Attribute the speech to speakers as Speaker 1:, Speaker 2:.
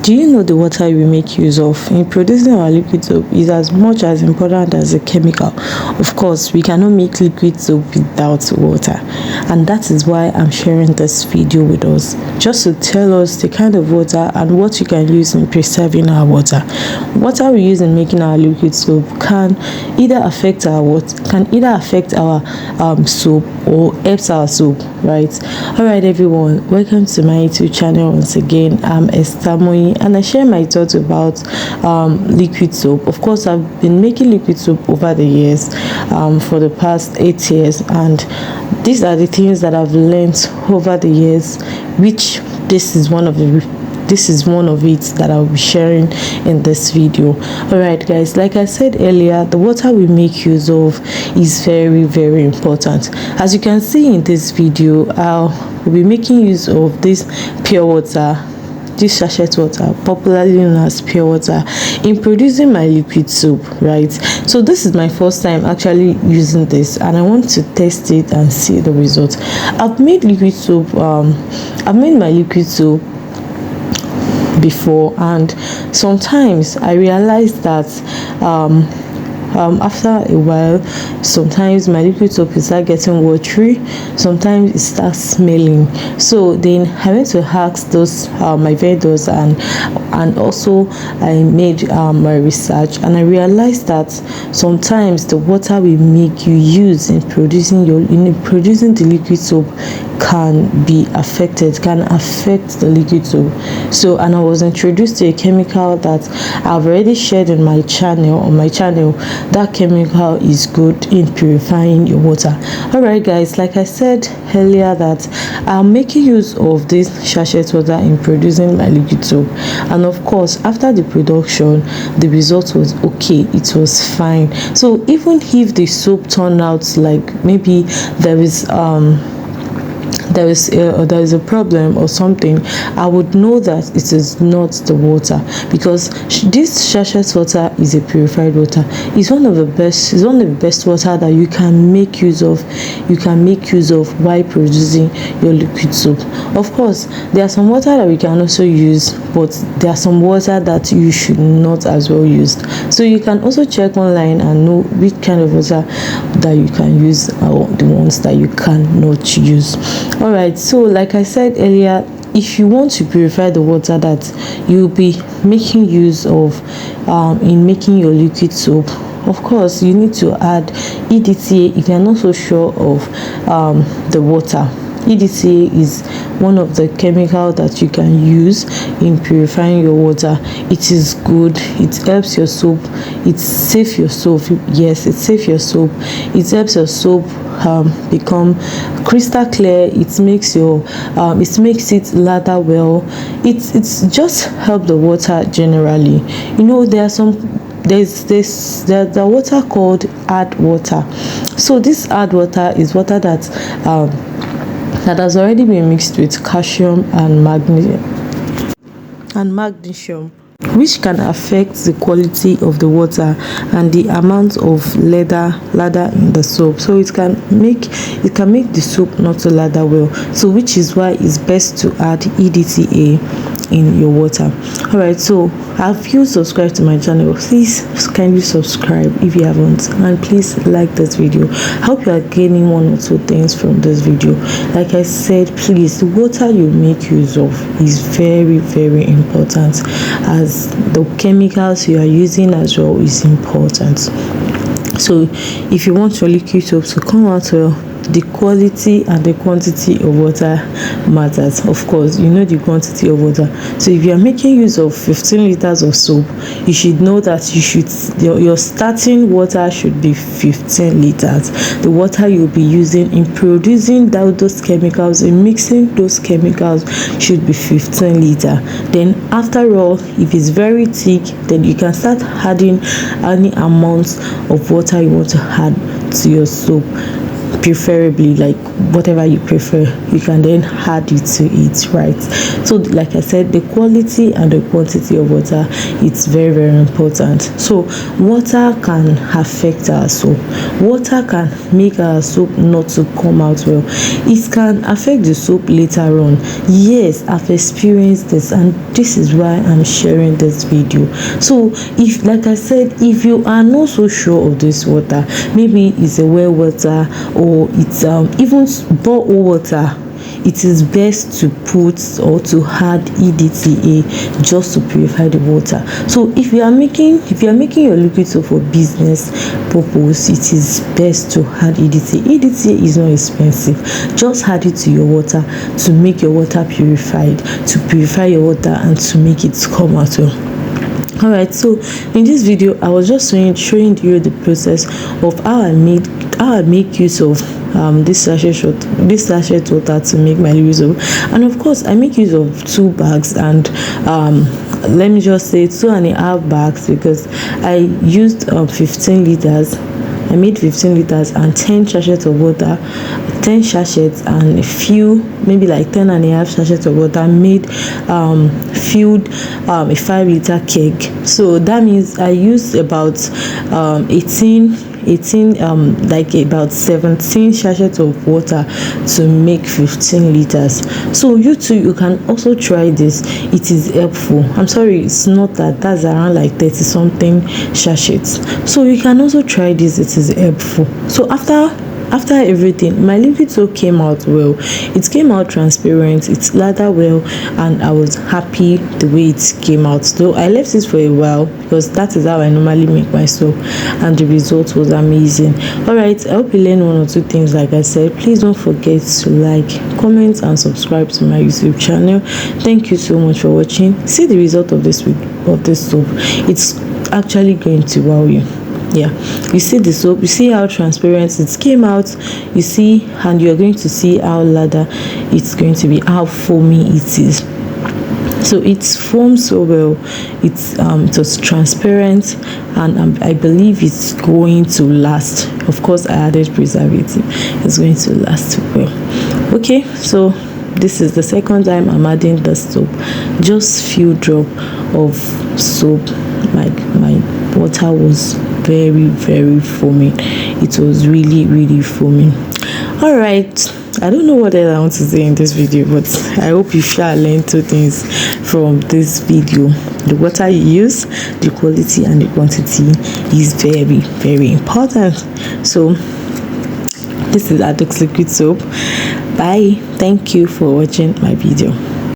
Speaker 1: Do you know the water we make use of in producing our liquid soap is as much as important as the chemical? Of course, we cannot make liquid soap without water, and that is why I'm sharing this video with us, just to tell us the kind of water and what you can use in preserving our water. Water we use in making our liquid soap can either affect our soap or helps our soap, right? All right, everyone, welcome to my YouTube channel once again. I'm Esther and I share my thoughts about liquid soap. Of course, I've been making liquid soap over the years, for the past 8 years, and these are the things that I've learned over the years, which this is one of it that I'll be sharing in this video. All right, guys, like I said earlier, the water we make use of is very, very important. As you can see in this video, I'll be making use of this pure water, this sachet water, popularly known as pure water, in producing my liquid soap, right? So this is my first time actually using this, and I want to test it and see the results. I've made liquid soap, I've made my liquid soap before, and sometimes I realized that after a while, sometimes my liquid soap is start getting watery, sometimes it starts smelling. So then I went to ask those my vendors, and also I made my research, and I realized that sometimes the water we make you use in producing the liquid soap can affect the liquid soap. So, and I was introduced to a chemical that I've already shared on my channel. That chemical is good in purifying your water. All right, guys, like I said earlier, that I'm making use of this sachet water in producing my liquid soap, and of course, after the production, the result was okay. It was fine. So even if the soap turned out like maybe there is a problem or something, I would know that it is not the water, because this sachet water is a purified water. It's one of the best water that you can make use of while producing your liquid soap. Of course, there are some water that we can also use, but there are some water that you should not as well use. So you can also check online and know which kind of water that you can use, or the ones that you cannot use. All right, so like I said earlier, if you want to purify the water that you'll be making use of in making your liquid soap, of course you need to add EDTA if you're not so sure of the water. EDTA is one of the chemicals that you can use in purifying your water. It is good. It helps your soap. It saves your soap. Yes, it saves your soap. It helps your soap become crystal clear. It makes it lather well. It's just help the water generally. You know, there's the water called hard water. So this hard water is water that has already been mixed with calcium and magnesium, which can affect the quality of the water and the amount of lather in the soap. So it can make the soap not to lather well. So which is why it's best to add EDTA in your water. All right, so have you subscribed to my channel? Please kindly subscribe if you haven't, and please like this video. I hope you are gaining one or two things from this video. Like I said, please, the water you make use of is very, very important, as the chemicals you are using as well is important. So if you want your liquid soap to come out well, the quality and the quantity of water matters. Of course, you know the quantity of water. So if you are making use of 15 liters of soap, you should know that your starting water should be 15 liters. The water you'll be using in producing those chemicals, in mixing those chemicals, should be 15 liters. Then after all, if it's very thick, then you can start adding any amount of water you want to add to your soap. preferably, like whatever you prefer, you can then add it to it, right? So like I said, the quality and the quantity of water, it's very, very important. So water can affect our soap. Water can make our soap not to come out well. It can affect the soap later on. Yes, I've experienced this, and this is why I'm sharing this video. So if, like I said, if you are not so sure of this water, maybe it's a well water or it's even borehole water, it is best to put or to add EDTA just to purify the water. So if you are making your liquid soap for business purpose, it is best to add EDTA. EDTA is not expensive. Just add it to your water to make your water purified, to purify your water and to make it come out well. All right, so in this video I was just showing you the process of how I make use of this sachet water to make my liquid soap. And of course I make use of 2 bags, and let me just say 2.5 bags, because I used 15 liters. I made 15 liters and 10 sachets of water, 10 sachets and a few, maybe like 10.5 sachets of water made filled a 5-liter keg. So that means I used about 18 like about 17 sachets of water to make 15 liters. So you too, you can also try this. It is helpful. I'm sorry, it's not that's around like 30 something sachets. So you can also try this. It is helpful. So after everything, my liquid soap came out well. It came out transparent, it's lathered well, and I was happy the way it came out. Though I left it for a while, because that is how I normally make my soap, and the result was amazing. All right, I hope you learned 1 or 2 things. Like I said, please don't forget to like, comment and subscribe to my YouTube channel. Thank you so much for watching. See the result of this soap. It's actually going to wow you. Yeah, you see the soap, you see how transparent it came out, you see, and you're going to see how lather it's going to be, how foamy it is. So it's foamed so well. It was transparent, and I believe it's going to last. Of course I added preservative. It's going to last well. Okay, so this is the second time I'm adding the soap. Just few drop of soap. My water was very, very foaming. It was really, really foaming. All right, I don't know what else I want to say in this video, but I hope you shall learn 2 things from this video. The water you use, the quality and the quantity is very, very important. So this is Adox liquid soap. Bye. Thank you for watching my video.